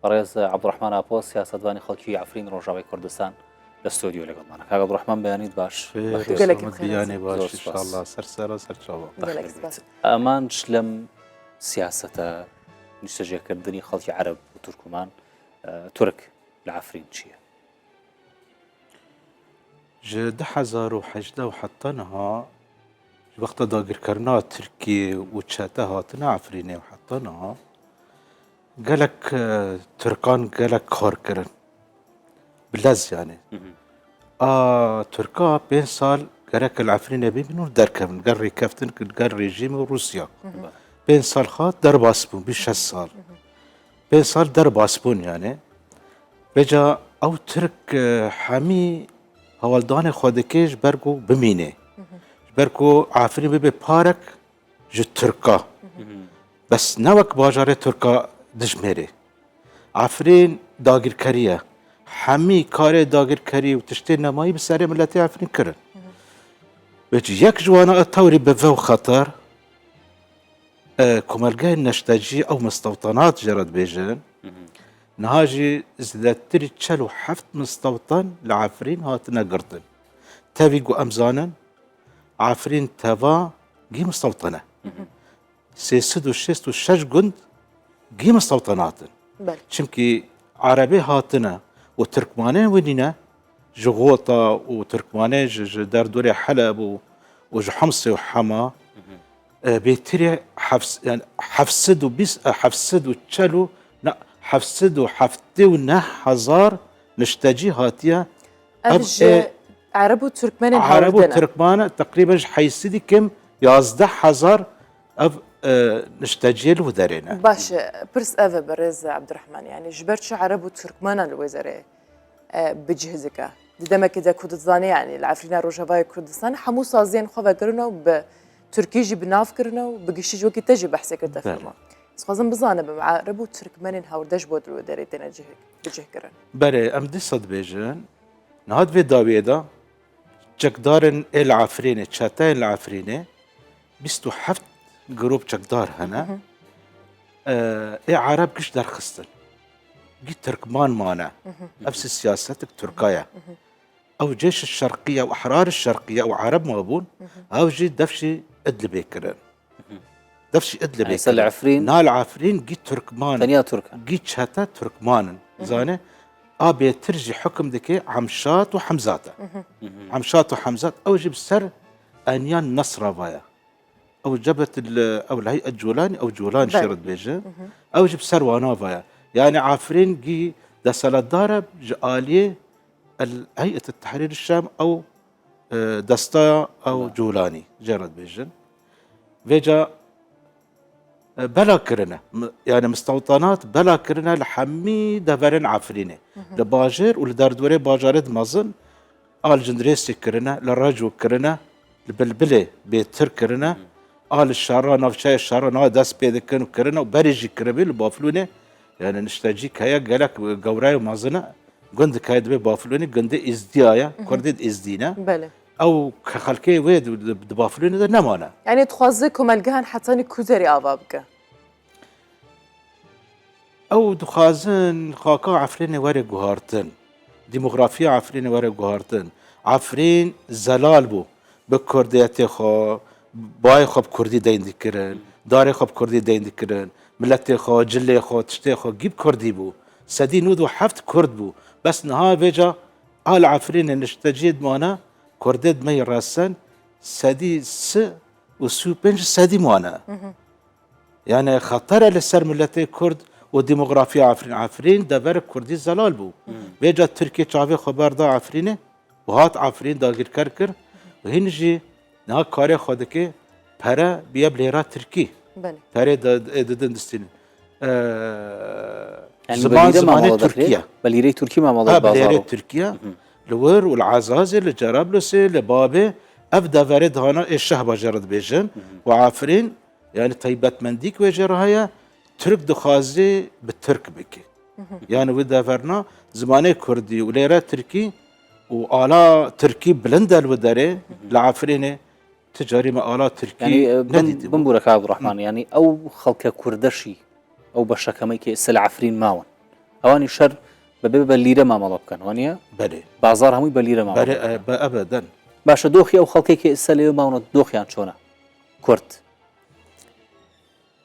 بەڕێز عەبدوڕەحمان ئاپۆ سیاسەتوانی خەڵکی عەفرین ڕۆژاوای کوردستان لە ستۆدیۆ لەگەڵمانە. کاک عەبدوڕەحمان بەیانیت باش بیانی باش انشاءالله سەرسەرە سەرچاوە. ئەمانش لەم سیاسەتە نیشتەجێکردنی خەڵکی عەرب و تورکمان تورک لە عەفرین چییە؟ ji 2018 حتىنها وقتا داگیرکردنا ترکیه و چته هاتنا عفرینه و حتىنها gelek Türkan gelek kar kirin bilez yani. Türka 5 sal gerek العفرینه ببینن درکبن گر کفتن گر رژیم روسیا 5 سال خاط در باسبون 6 سال 5 سال در باسبون yani بجا او ترک حمی هوالدان خودکش برگو بمینه برگو عفرین ببه پارک جو ترکا بس نوک باجار ترکا دجمره عفرین داگیرکریه حمی کار داگیرکری و تشتی نمایی بسر ملت عفرین کرن بجی یک جوانا التوري بفو خطر كمالجاي نشتاجي او مستوطنات جرد بيجن نهاجي زدتري تشلو حفت مستوطن لعفرين هاتنا قرطن تابيقو امزانا عفرين تافا جي مستوطنه سيسد وشيست وشش قند جي مستوطنات شمكي عربي هاتنا وتركمانين ونينا جغوطة وتركمانين دار دوري حلب وحمص وحما بيتري حفس يعني حفسد وبيس حفسد وتشلو لا حفسد وحفتي ونح هزار نشتاجي هاتيا عرب وتركمان عرب وتركمان تقريبا حيسدي كم 11000 نشتاجي له دارينا باش برس افا برز عبد الرحمن يعني جبرتش عرب وتركمان الوزراء بجهزك دما كده كردستاني يعني العفرينا روجافاي كردستان حمو سازين خو فكرنا بتركيجي بناف كرنا وبقشيج وقت تجي بحثي كرت فما سخازم بزانه مع عرب وتركمان هاورداش بودرو داريتنا بجه كرن بري ام دي صد بيجن نهاد في داويدا چکدارن العفرينه چاتين العفرينه 27 جروب چکدار هنا عرب كش در خستن جيت تركمان مانا نفس سياستك تركيا او جيش الشرقيه واحرار الشرقيه او عرب مابون او جيت دفشي ادلبي كرن دفشي ادلبي كرن العفرين نال عفرين جيت تركمان ثانيه تركا جيت شاتا تركمان زانه ابي ترجي حكم دكي عمشات وحمزاته عمشات وحمزات او جيب سر انيان نصرافايا او جبهه او الهيئه الجولاني او جولان شرد بيجه او جيب سر وانافايا يعني عفرين جي دسالة دارب جالية هيئة التحرير الشام أو دستا أو جولاني جرد بيجن فيجا بلا كرنا يعني مستوطنات بلا كرنا لحمي دفرين عفرينه لباجر ولداردوري باجارد مازن آل جندريسي كرنا للرجو كرنا البلبلة بيتر كرنا آل الشارع نافشاي الشارع نا دست بيدكن كرنا وبريجي كربيل بافلونه يعني نشتاجيك هيا قالك قوراي ومازنا قند كايد بي بافلوني قند ازديايا كرديد ازدينا بله او كخلكي ويد بافلوني ده نمانا يعني تخازكم الجهن حتى كوزري افابك او دخازن خاكا عفرين وري جوهارتن ديموغرافيا عفرين وري جوهارتن عفرين زلال بو بكردياتي خو باي خو بكردي دين ذكرن داري خو بكردي دين ذكرن ملتي خو جلي خو تشتي خو جيب كردي بو سدي نودو حفت كرد بو بس نها فيجا آل عفرين نشتجيد مانا كردد مي راسن سدي س وسو بنج سدي مانا يعني خطر لسر ملتي كرد وديموغرافيا عفرين دبر كردي زلال بو فيجا تركي شافي خبر دا عفرينه وهات عفرين داغير كركر وهنجي نها كاري خودكي para بياب ليرا تركي بله تاري ددن دستين يعني زمان تركيا بليري تركي ما مضى بازارو بليري تركيا لور والعزازي لجرابلسي لبابي افدا فرد هنا الشهبه جرد بيجن وعافرين يعني طيبات منديك وجرهايا ترك دخازي بالترك بكي يعني ودا فرنا زماني كردي وليرا تركي وآلا تركي بلندل وداري لعافريني تجاري مقالات تركي يعني بنبورك عبد الرحمن يعني او خلق كردشي او بشكمي كي سل عفرين ماون ئەوانی شەر بەبێ بە لیرە مامەڵە بکەن وانە بله بازار هەمووی بە لیرە مامەڵە بله ابدا باشە دۆخی ئەو خەڵکێکی ئێستا لێوە ماونە دۆخیان چۆنە کورد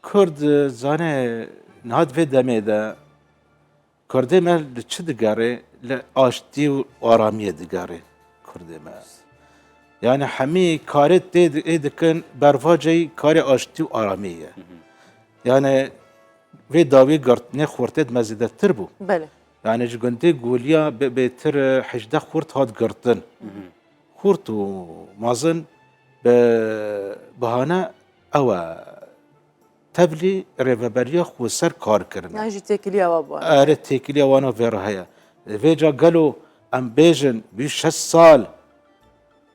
کرد زانه نهاد في دمه ده کردی ما چه دگاره ل آشتی و آرامی دگاره کردی ما یعنی همی کارت دکن برواجی کار آشتی و آرامیه یعنی وی داوی گرتنه خورتید مزیده تر بو بله یعنی جگنده گولیا بهتر 18 خورت هات گرتن خورت و مازن به بهانه او تبلی ریوبریا خو سر کار کردن ناجی تکلی آوا بوان آره تکیلی وانا ویره هیا ویجا گلو ام بیجن بی 6 سال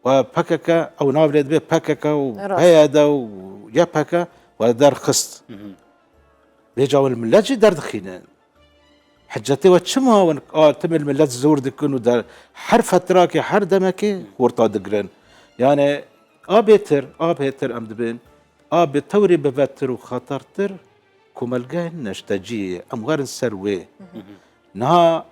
و پککا او ناولید به پککا و هیادا و یا پکا و در خست ویجا والملت جی درد خینه حجتي وتشما ون تم الملت زور دكن ودار هر فتره كي هر دمكي ورطا دقرن يعني ابيتر ام دبن بتوري بفتر وخطرتر كومالجان نشتجي امغار سروي نها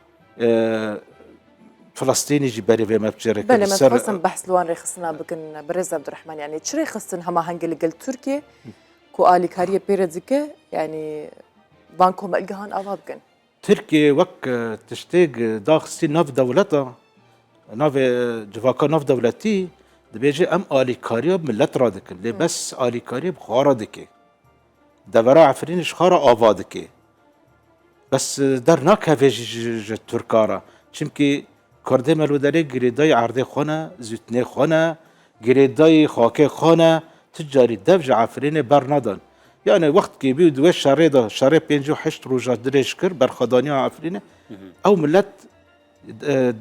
فلسطيني جباري في مبجرك بله ما تخصم بحث لوان ريخصنا بكن برز عبد الرحمن يعني تشري خصن هما هنجل قال تركيا كو آلي كاريه بيرزكه يعني بانكو ملقاهن آوا بكن تركيا وك تشتيق داخسي ناف دولتا ناف جواكا ناف دولتي دبيجي ام آلي كاريه ملت رادكن لي بس آلي كاريه بخارا دكي دورا عفرينش خارا آوا دكي بس در ناكهفي تركارا چمكي كردي ملوداري گريداي عرضي خونه زيتني خونه گريداي خاكي خونه تجاري دفج عفرين برندن يعني وقت كي بيو دوش شاري دا شاري 58 روجا دريش كر برخداني عفرين او ملت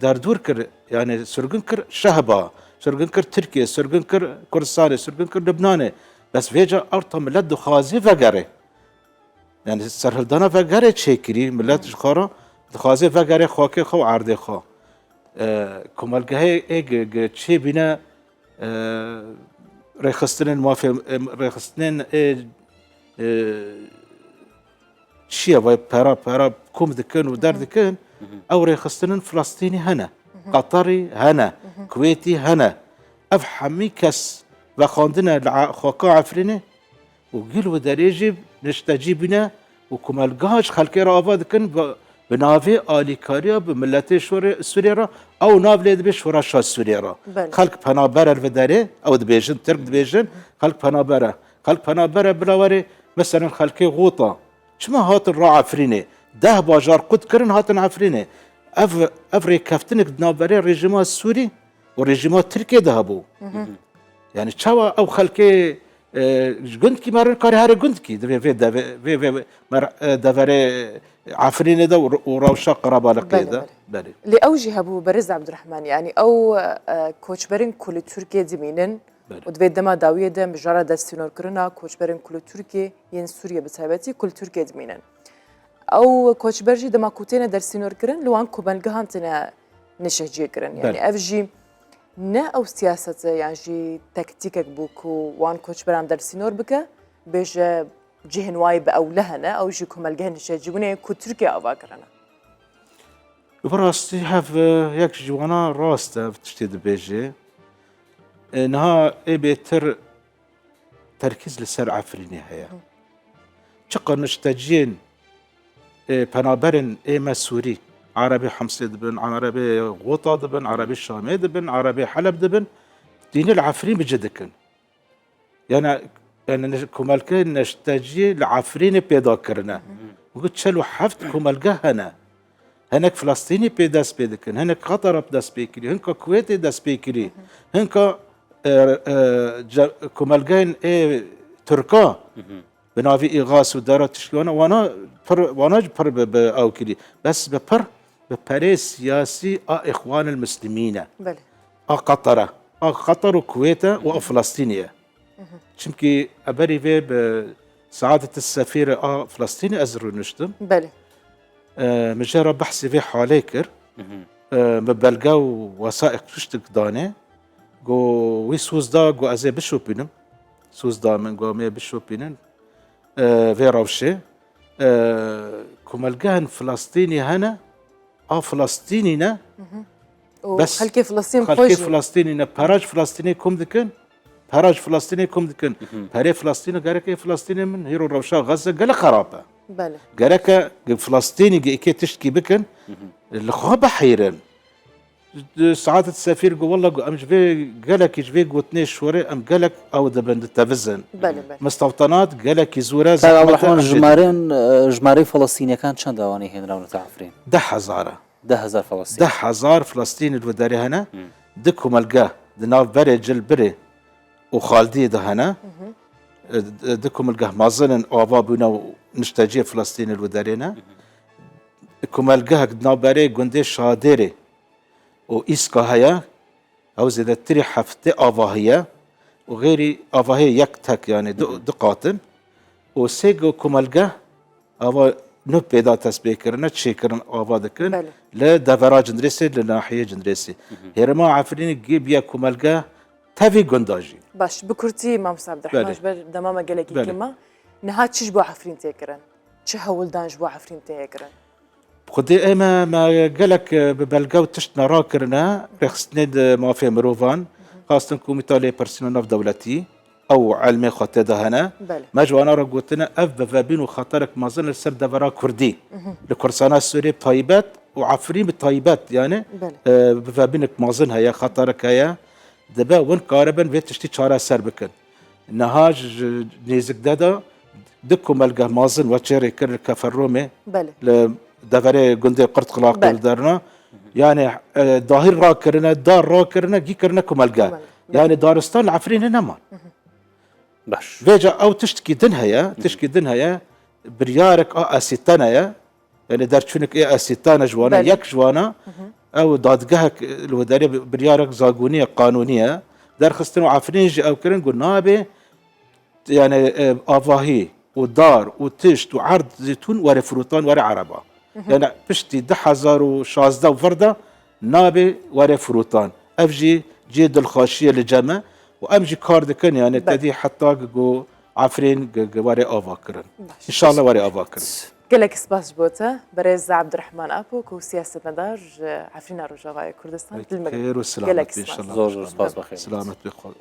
دردور كر يعني سرگن كر شهبا سرگن كر تركيا سرگن كر كردستان سرگن كر لبنان بس فيجا ارتا ملت دو خازي وگره يعني سرهلدانا وگره چكري ملت خارا خازي وگره خاكي خو عرضي خو كمالگه ايگ چه بينا ريخستنن موافق ريخستنن شيء وای پرا کوم دکن و در دکن او ريخستنن فلسطيني هنا قطري هنا كويتي هنا اف حمي كس و خواندنا خاكا عفرينه وقيل ودريجي نشتجيبنا وكمالگاهش خلقي را آباد کن بناوی آلیکاریا به ملت سوریه را او ناولید به شورا شاه سوریه را خلق پنابر الوداره او دبیجن ترک دبیجن خلق پنابر بلاوری مثلا خلقی غوطا چما هاتن را عفرینه 10 باجار قد کرن هاتن عفرینه اف ریکفتنک نابری رژیم سوری و رژیم ترکیه ده بو یعنی چوا او خلقی گند کی مرن کاری هر گند کی دوی مر دوره عفرين ده وروشة قرابة لقيدة بله لأوجه أبو برز عبد الرحمن يعني أو كوتشبرين كل تركيا دمينن ودبي دما داوية دم بجارة دستينور كرنا كوتشبرين كل تركيا ين سوريا بتهابتي كل تركيا دمينن أو كوتشبرجي دما كوتينا دستينور كرن لوان كوبنجهان تنا نشجي كرن يعني أفجي نا أو سياسة يعني جي تكتيكك بوكو وان كوتشبران دستينور بك بيج جهن واي بأولهنا أو جيكم الجهن شجوني كتركي أواكرنا. براستي هاف ياك جوانا راستا بتشتي بيجي انها بيتر تركيز لسر عفريني هيا. شقا نشتاجين بنابرن ما سوري عربي حمصي دبن عربي غوطا دبن عربي شامي دبن عربي حلب دبن دين العفرين بجدكن. يعني كمالكه نشتاجي لعفرين بيدا كرنا وقلت شلو حفت كمالكه هناك فلسطيني بيداس بيدكن هناك قطر بداس بيكري هناك كويتي داس بيكري هناك كمالكين تركا بنافي إغاث ودارة تشكيوانا وانا بر او كري بس ببر سياسي اخوان المسلمين بله قطر وكويتا وفلسطينية چونكي أبري في بسعادة السفير فلسطيني أزر نشتم بله مجرى بحثي في حاليكر مبلغاو وثائق تشتك داني جو وي سوزدا جو أزي بشو بينم سوزدا من جو مي بشو بينن في روشي كومالجان فلسطيني هنا فلسطينينا بس خلكي فلسطين خلقي خوشي فلسطينينا باراج فلسطيني كوم دكن باراج فلسطيني كوم دكن باري فلسطيني قالك فلسطيني من هيرو روشا غزة قال خرابة بله قالك فلسطيني كي تشتكي بكن الخوابة حيران سعادة السفير قال والله أم جبي قالك جبي قوتني شوري أم قالك أو دبن تفزن بله مستوطنات قالك زورا کاک عبدالرحمن ژمارەی فەڵەستینیەکان چەند ئەوانەی هێنراونەتە عەفرین 10,000 10,000 فەڵەستین 10,000 فلسطيني الوداري هنا دكم القاه دناف بري جل بري وخالدي ده هنا دكم القاه مازن وابابنا نشتاجي فلسطين الوداري هنا دكم القاه دناف بري قندي شادري وإسكا هيا أو زيادة تري حفتة آواهية وغيري آواهية يكتك يعني دقاتن وسيقو كم القاه آوا نو پیدا تسبیح کرنا چی کرن آباد کن بله. ل دورا جندرسی ل ناحیه جندرسی هرما عفرین گیب یا کمالگاه تاوی گنداجی باش بكرتي مام عبد الرحمن بله. جبر دماما قالك بله. كلمه نهات تشش بو عفرين تيكرن تش هولدان جبو عفرين تيكرن خدي اما ما قالك ببلغاو تشت نرا کرنا رخصتند ما في مروفان خاصة كوميتالي برسنال دولتي او علمي خاطه هنا بله. ما جوانا را قلتنا اف بفابين وخطرك مازن السر دورا كردي لكرسانا السوري طيبات وعفرين بالطيبات يعني بله. بفابينك مازن هيا خطرك هيا دبا وين قاربا بيت تشتي شارع سر بكن نهاج نيزك دادا دكو ملقى مازن وشيري كر كفرومي بله لدفري قندي قرط خلاق بله. درنا يعني ظاهر را كرنا دار را كرنا جي كرنا كملقى يعني دارستان العفرين نمان باش فيجا او تشتكي دنهايا تشتكي دنهايا بريارك اسيتانايا يعني دارتشونك اسيتانا جوانا بله. يك جوانا او دادقهك الوداريه بريارك زاغونيه قانونيه دار خستن وعفرين جي او كرن قلنا نابي يعني افاهي ودار وتشت وعرض زيتون ورا فروتان ورا عربه يعني بشتي 10,016 وفرده نابي ورا فروتان افجي جيد الخاشيه لجمع وامجي كاردكن يعني بله. تدي حتى جو عفرين ورا افاكرن ان شاء الله ورا افاكرن قالك سباس بوتا برز عبد الرحمن ابوك وسياسه مدار عفرين روجاواي كردستان خير والسلامة ان شاء الله زۆر زۆر سپاس بەخێر سلامت بخير